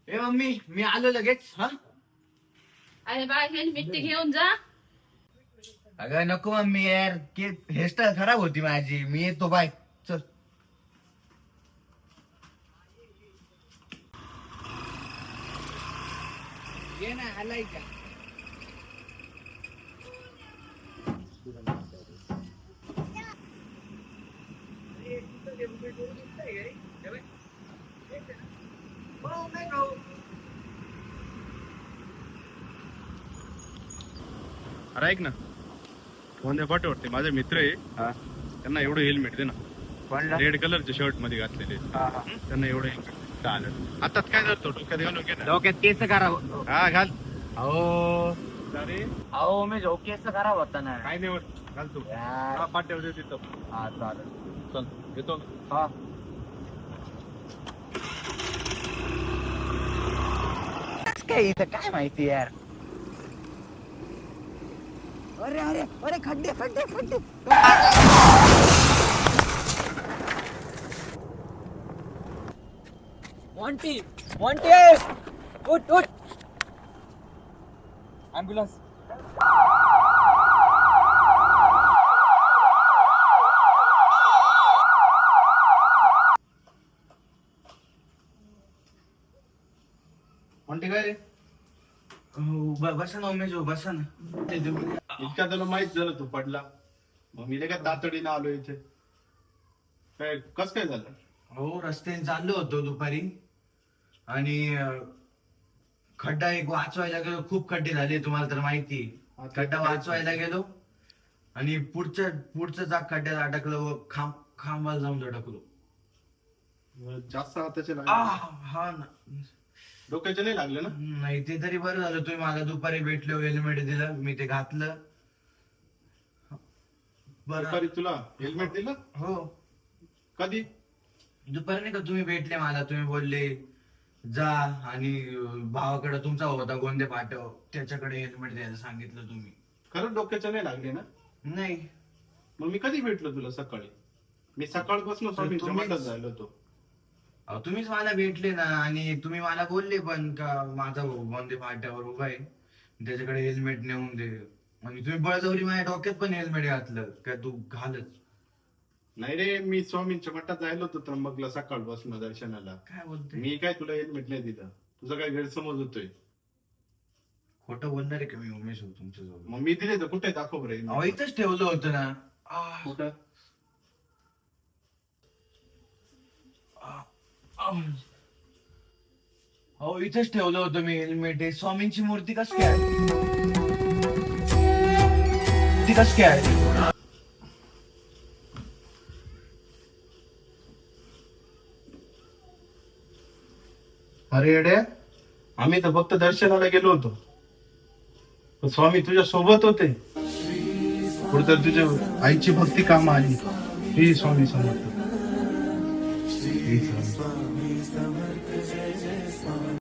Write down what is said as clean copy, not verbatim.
ए mummy मी आलो लगेच. हा अरे बा हेल्मेट ते घेऊन जा. अगं नको मम्मी यार, की हेअरस्टाईल खराब होती माझी. मी येतो, बाय. चल. ये ना, आलाय का? अरे ऐक ना, फोन दे पाठवते. माझे मित्र आहे, त्यांना एवढं हेल्मेट दे ना. रेड कलरच्या शर्ट मध्ये घातलेले, त्यांना एवढं हेल्मेट चालेल. आता काय करतो, डोक्यात घालून घे ना. डोक्यात केस करावं. हा घाल. अहो अरे अहो मी केस करावं होता ना. काय नाही होत, घाल तू. यार. हा पाठव दे तिथं. हा चालेल. चल येतो. हा काय इथं काय माहिती यार. अरे अरे अरे खड्डे खड्डे खड्डे. मॉन्टी मॉन्टी उठ उठ ॲम्ब्युलन्स. म्हणते काय रे? बसा ना उमेश भाऊ, बसा ना. इतका तुला माहित झालं तू पडला, मग मी काय तातडीनं आलो इथे. काय कस काय झालं? हो रस्त्याने चाललो होतो दुपारी आणि खड्डा एक वाचवायला गेलो. खूप खड्डे झाले तुम्हाला तर माहिती. खड्डा वाचवायला गेलो आणि पुढचं चाक खड्ड्यात अडकलं व खांबाला जाऊन अडकलो. जास्त हाताचे हा ना. डोक्याचे नाही लागले ना? नाही ते तरी बरं झालं तुम्ही मला दुपारी भेटले, हेल्मेट दिलं, मी ते घातलं. दुपारी तुला हेल्मेट दिलं? हो कधी? दुपारी नाही का तुम्ही भेटले मला, तुम्ही बोलले जा आणि भावाकडे तुमचा होता गोंदे पाठव, त्याच्याकडे हेल्मेट द्यायला सांगितलं तुम्ही. खरंच डोक्याचे नाही लागले ना? नाही. मग मी कधी भेटलो तुला? सकाळी. मी सकाळपासून स्वामींच्या मठात झालो होतो. अहो तुम्हीच मला भेटले ना आणि तुम्ही मला बोलले पण का माझा भाऊ गोंदे पाट्यावर उभा आहे, त्याच्याकडे हेल्मेट नेऊन दे. आणि तुम्ही बळजबरी माझ्या डोक्यात पण हेल्मेट घातलं का तू घालच. नाही रे, मी स्वामींच्या मठात जायलो होतो त्र्यंबकला सकाळपासून दर्शनाला. काय बोलतोय? मी काय तुला हेल्मेट नाही दिलं? तुझा काय गैरसमज होतोय? खोटं बोलणार आहे का मी उमेश भाऊ तुमच्यासोबत? मग मी दिले तर कुठे दाखव बरं. अहो इथंच ठेवलं होतं ना. कुठं? हो इथंच ठेवलं होतं मी हेल्मेट. स्वामींची मूर्ती कस काय ती कस काय? अरे येडे, आम्ही तर फक्त दर्शनाला गेलो होतो, पण स्वामी तुझ्या सोबत होते. कुठतर तुझ्या आईची भक्ती कामा आली. श्री स्वामी समर्थ. श्री स्वामी.